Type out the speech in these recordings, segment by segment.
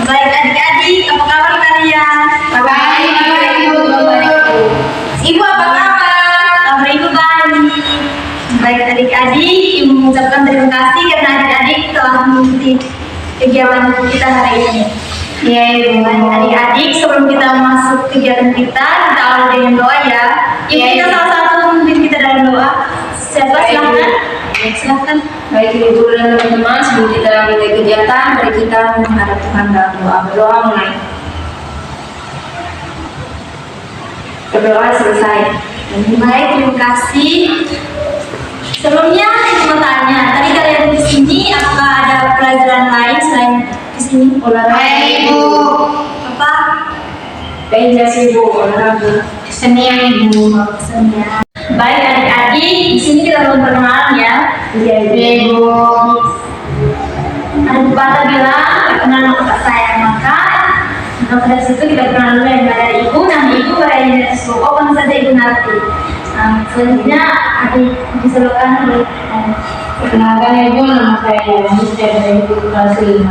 Baik adik-adik, apa kabar kalian? Baik, Ibu. Ibu apa kabar? Kabar Ibu baik. Baik adik-adik, Ibu mengucapkan terima kasih karena adik-adik telah mengikuti kegiatan kita hari ini. Iya, Ibu. Baik adik-adik, sebelum kita masuk kegiatan kita awali dengan doa ya. Ibu Iya, kita Ibu. salah satu memimpin kita dalam doa. Siapa Baik, silakan? Ibu. Silakan. Baik Ibu dan teman-teman, sebelum kita mulai kegiatan, mari kita menghadap Tuhan dalam doa. Berdoa mulai. Berdoa selesai. Baik, terima kasih. Sebelumnya saya mau tanya, tadi kalian di sini apakah ada pelajaran lain selain di sini? Olahraga. Baik, Ibu. Apa? Penjas Ibu, olahraga. Kesenian, Ibu. Kesenian. Baik adik-adik, di sini kita belum perkenalan ya. Iya, Ibu. Ibu. Ada pepatah bilang, kenal maka tak sayang maka. Maka dari situ kita kenal dulu yang dari ibu, nanti ibu berada di atas pokok saja ibu nanti. Selanjutnya adik diseluruhkan oleh Perkenalkan Ibu, nama saya Yusuf dari Ibu kelas 5.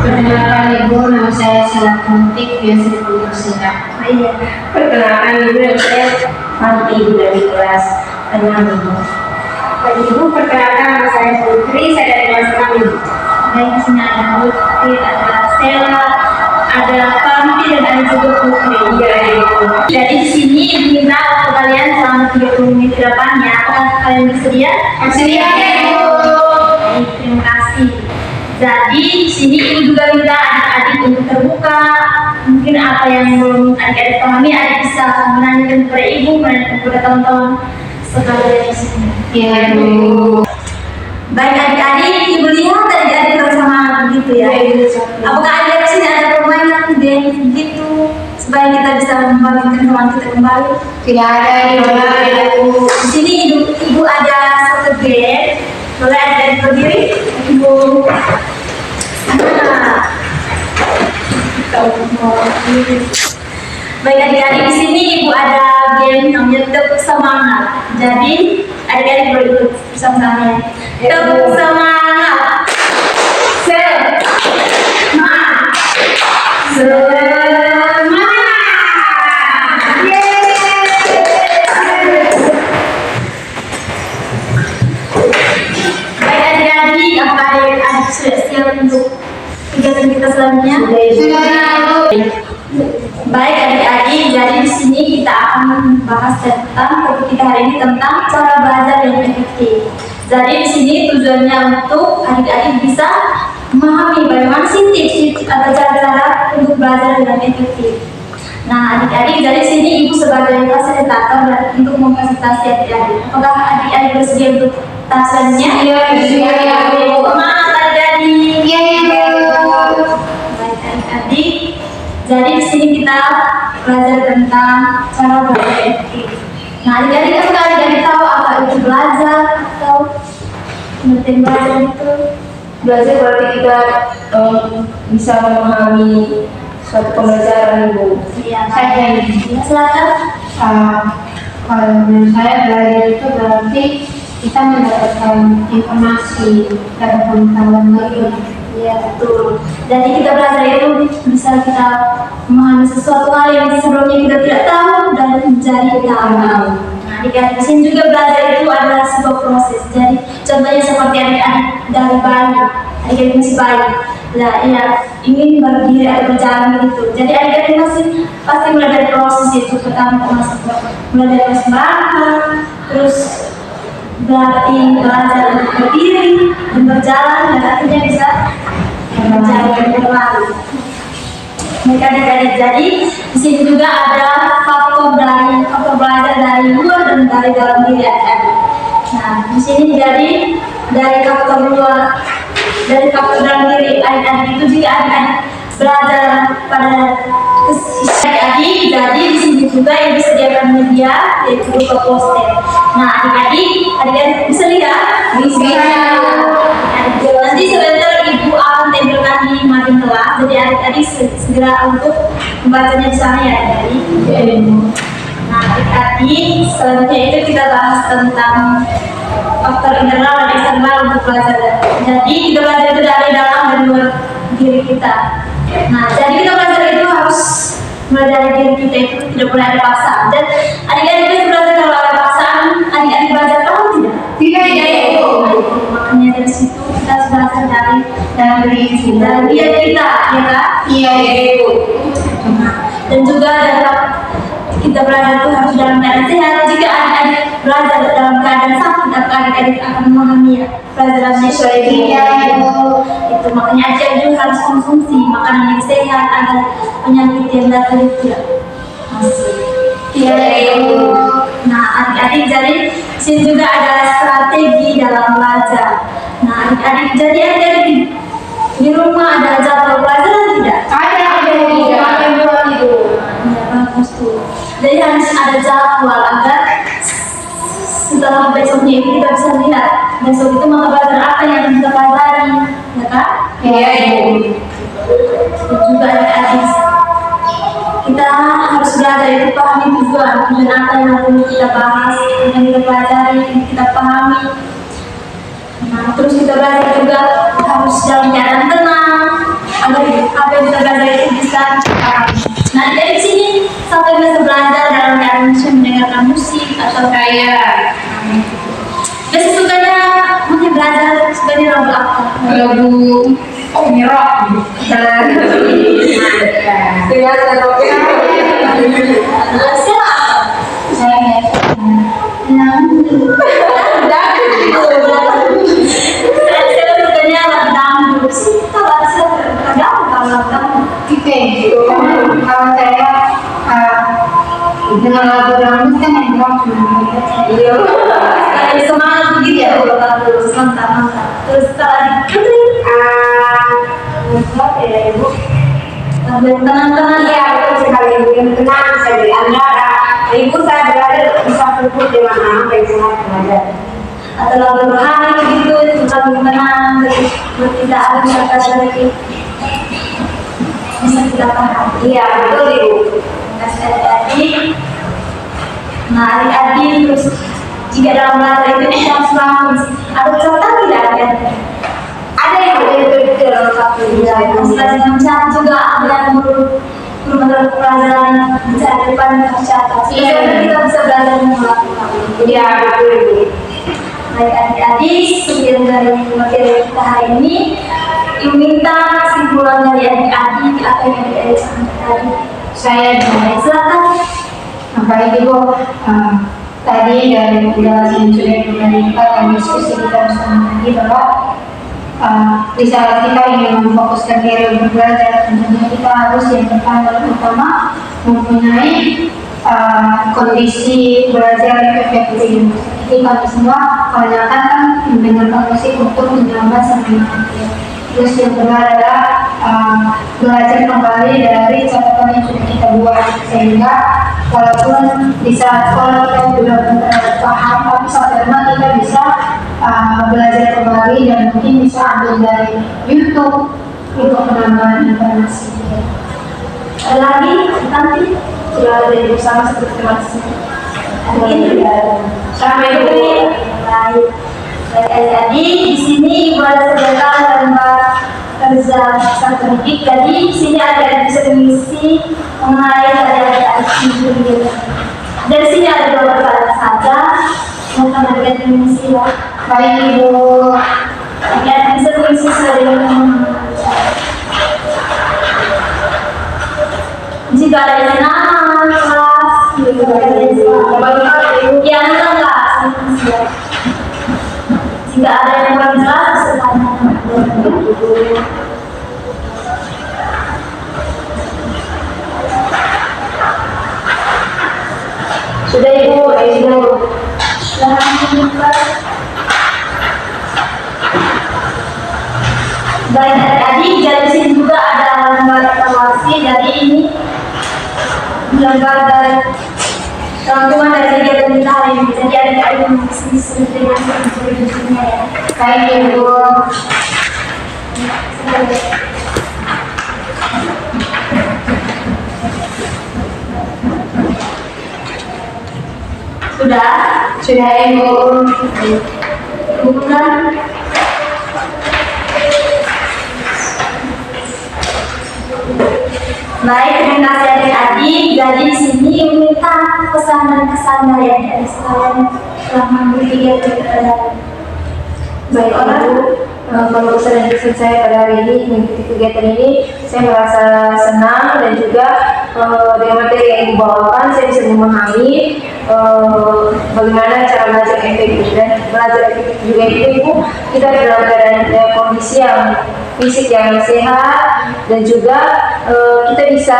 Perkenalkan Ibu, nama saya Salah Kuntik, biasa dipanggil Sita. iya. Perkenalkan Ibu, saya Fanti Ibu dari kelas 6 Ibu. Baik ibu, Perkenalkan nama saya Putri, saya dari kelas 6 Ibu. baik di sini ada Putri, ada Stella, ada Fanti dan ada juga Putri. Iya, Ibu. Jadi di sini ibu minta untuk kalian selama 30 menit ke depannya, apakah kalian bersedia? Bersedia, Ibu. Baik, terima kasih. Jadi di sini ibu juga minta adik-adik untuk terbuka. Mungkin apa yang belum adik-adik pahami, adik bisa menanyakan kepada ibu, menanyakan kepada teman-teman sekalian di sini. Iya, Ibu. Baik adik-adik, ibu lihat adik-adik bersama begitu ya. Apakah adik-adik sini ada permainan game begitu supaya kita bisa membangkitkan semangat kita kembali? Tidak ada, Ibu. Di sini ibu ada satu game. Boleh adik-adik berdiri? Ibu. Baik adik-adik, di sini ibu ada game namanya tepuk semangat. Jadi adik-adik boleh ikut bersama-sama ya. Tepuk semangat. Semangat. Semangat. Baik adik-adik, apakah adik-adik sudah siap untuk kegiatan kita selanjutnya? Sudah, Ibu. Baik adik-adik, jadi di sini kita akan membahas tentang topik kita hari ini tentang cara belajar yang efektif. Jadi di sini tujuannya untuk adik-adik bisa memahami bagaimana sih tips atau cara-cara untuk belajar dengan efektif. Nah adik-adik, jadi di sini ibu sebagai fasilitator dan untuk memfasilitasi adik-adik. Apakah adik-adik bersedia untuk tasnya? Iya, bersedia, Ibu. Semangat adik-adik. Iya, Ibu. Baik adik-adik. Jadi di sini kita belajar tentang cara belajar efektif. Nah, adik-adik kan adik-adik tahu apa itu belajar atau pengertian belajar itu? Belajar berarti kita bisa memahami suatu pembelajaran Ibu. Iya, Saya ya, silakan. Kalau menurut saya belajar itu berarti kita mendapatkan informasi dan pengetahuan baru. Iya betul. Jadi kita belajar itu bisa kita memahami sesuatu hal yang sebelumnya kita tidak tahu dan menjadi tahu. Nah, adik-adik di sini juga belajar itu adalah sebuah proses. Jadi contohnya seperti adik-adik dari bayi, adik-adik masih bayi. Nah, ya ingin berdiri atau berjalan gitu. Jadi adik-adik masih pasti mulai dari proses itu. Pertama masih mulai dari proses melangkah, terus berarti belajar untuk berdiri dan berjalan dan akhirnya bisa berjalan kembali. Mereka adik-adik, jadi di sini juga ada faktor belajar dari luar dan dari dalam diri adik-adik. Nah di sini jadi dari faktor luar, dari faktor dalam diri adik-adik itu juga adik-adik belajar pada adik-adik. Jadi di sini juga yang disediakan media yaitu berupa poster. Nah adik-adik bisa lihat? Bisa. Nanti sebentar ibu akan tempelkan di mading kelas. Jadi adik-adik segera untuk membacanya di sana ya adik-adik. Adik-adik, selanjutnya itu kita bahas tentang faktor internal dan eksternal untuk belajar. Jadi kita belajar itu dari dalam dan luar diri kita. Nah, jadi kita belajar itu harus mulai dari diri kita, itu tidak boleh ada paksaan. Dan adik-adik itu belajar kalau ada paksaan, adik-adik belajar tahu tidak? Tidak, Ibu. Makanya dari situ kita harus belajar dari diri kita, ya kan? Iya, Ibu. Dan juga dalam kita belajar itu harus dalam keadaan sehat. Jika adik-adik belajar dalam keadaan sakit, maka adik-adik akan memahami pelajaran sesuai Iya, Ibu. itu. Makanya adik-adik juga harus konsumsi makanan yang sehat agar penyakit yang datang itu tidak masuk. Iya, Ibu. Nah, adik-adik jadi sini juga ada strategi dalam belajar. Nah, adik-adik jadi adik-adik di rumah ada jadwal pelajaran tidak? Ada, Ibu. Ada, Ibu. Ya, bagus tuh. Jadi harus ada jadwal agar setelah besoknya itu kita bisa lihat besok itu mata pelajaran apa yang kita pelajari, ya kan? Iya, Ibu. Dan juga adik-adik kita harus belajar itu pahami tujuan apa yang harus kita bahas, yang kita pelajari, yang kita pahami. Nah, terus kita belajar juga harus dalam keadaan tenang agar apa yang kita belajar itu bisa dipahami. Nah, dari sini sampai bisa belajar dalam keadaan bisa mendengarkan musik atau kayak biasa sukanya mungkin belajar sebagai lagu apa? Lagu rock. Kalau saya dengan lagu dangdut kan yang rock. Iya. Semangat begitu ya, terus mantap. Terus kalau Apa ya, Ibu? tenang-tenang Iya, betul sekali. Yang tenang saya di antara Ibu saya berada di satu grup di mana apa yang sangat belajar. atau lagu rohani gitu, tentang tenang, tidak ada kata lagi bisa kita paham. Iya, betul, Ibu. Kasih adik-adik. Nah, adik-adik terus jika dalam belajar itu kita harus paham. Ada catatan tidak ada? Ada yang berbeda satu Ya, selain mencatat juga ada yang menurut pelajaran bisa depan tercatat. Iya. Kita bisa belajar melakukan. Iya, betul, Ibu. Baik adik-adik, sekian dari materi kita hari ini. Ibu minta kesimpulan dari adik-adik apa yang adik-adik sampaikan tadi. Saya Silakan. baik, Ibu. Tadi dari penjelasan sudah diberikan diskusi kita bersama tadi bahwa di saat kita ingin memfokuskan diri untuk belajar, tentunya kita harus yang pertama mempunyai kondisi belajar yang efektif. Jadi kami semua kebanyakan kan mendengarkan musik untuk menambah semangat. Terus yang kedua adalah belajar kembali dari catatan yang sudah kita buat, sehingga walaupun di saat sekolah kita sudah benar paham, tapi sampai rumah kita bisa belajar kembali dan mungkin bisa ambil dari YouTube untuk penambahan informasi. Ada lagi nanti sudah ada yang bersama seperti terima kasih. Ini sampai jumpa. Baik. Baik adik-adik, di sini ibu ada sediakan gambar kerja strategik. Jadi di sini ada bisa mengisi mengenai adik-adik. Dari sini ada 2 pertanyaan saja. Mohon adik-adik mengisi ya. Baik, Ibu. Adik-adik bisa mengisi sesuai dengan jika ada yang nama kelas, ya enggak. Jika ada yang kurang jelas, bisa tanya. Sudah, Ibu. Ibu. Baik adik-adik, dari sini juga ada lembar evaluasi. Jadi ini lembar dari teman-teman dari kegiatan kita hari ini. Jadi adik-adik mengisi dengan sejujurnya ya. Baik, Ibu. Sudah? Sudah Ibu. Bukan? Baik, terima kasih adik-adik. Jadi di sini Ibu minta pesanan-pesan dari adik-adik sekalian telah mengambil kegiatan. Baik Ibu, kalau pesan dan kesan saya pada hari ini mengikuti kegiatan ini, saya merasa senang dan juga dengan materi yang Ibu bawakan, saya bisa memahami bagaimana cara belajar yang efektif dan belajar efektif juga itu Ibu, kita dalam keadaan kondisi yang fisik yang sehat dan juga kita bisa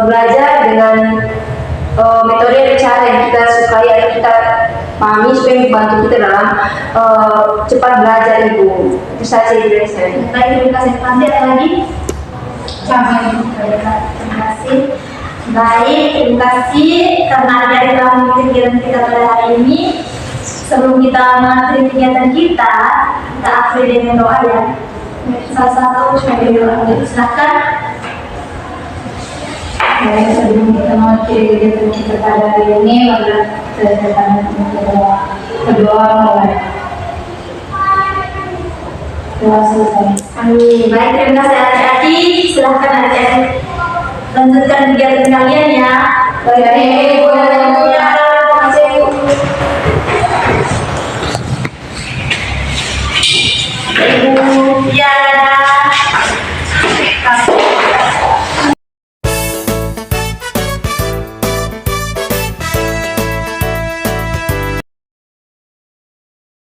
belajar dengan metode dan cara yang kita sukai atau kita pahami supaya membantu kita dalam cepat belajar Ibu. Itu saja dari saya. Baik, terima kasih. Nanti ada lagi? Jangan. Terima kasih. Baik, terima kasih karena dari telah mengikuti kegiatan kita pada hari ini. Sebelum kita mengakhiri kegiatan kita akhiri dengan doa ya. Salah satu sebagai doa. Silakan. Baik, sebelum kita mengakhiri kegiatan kita pada hari ini, mari kita berdoa mulai. Doa selesai. Amin. Baik, terima kasih adik-adik. Silahkan adik-adik lanjutkan kegiatan kalian ya. Baik Ibu, terima kasih Ibu. Ibu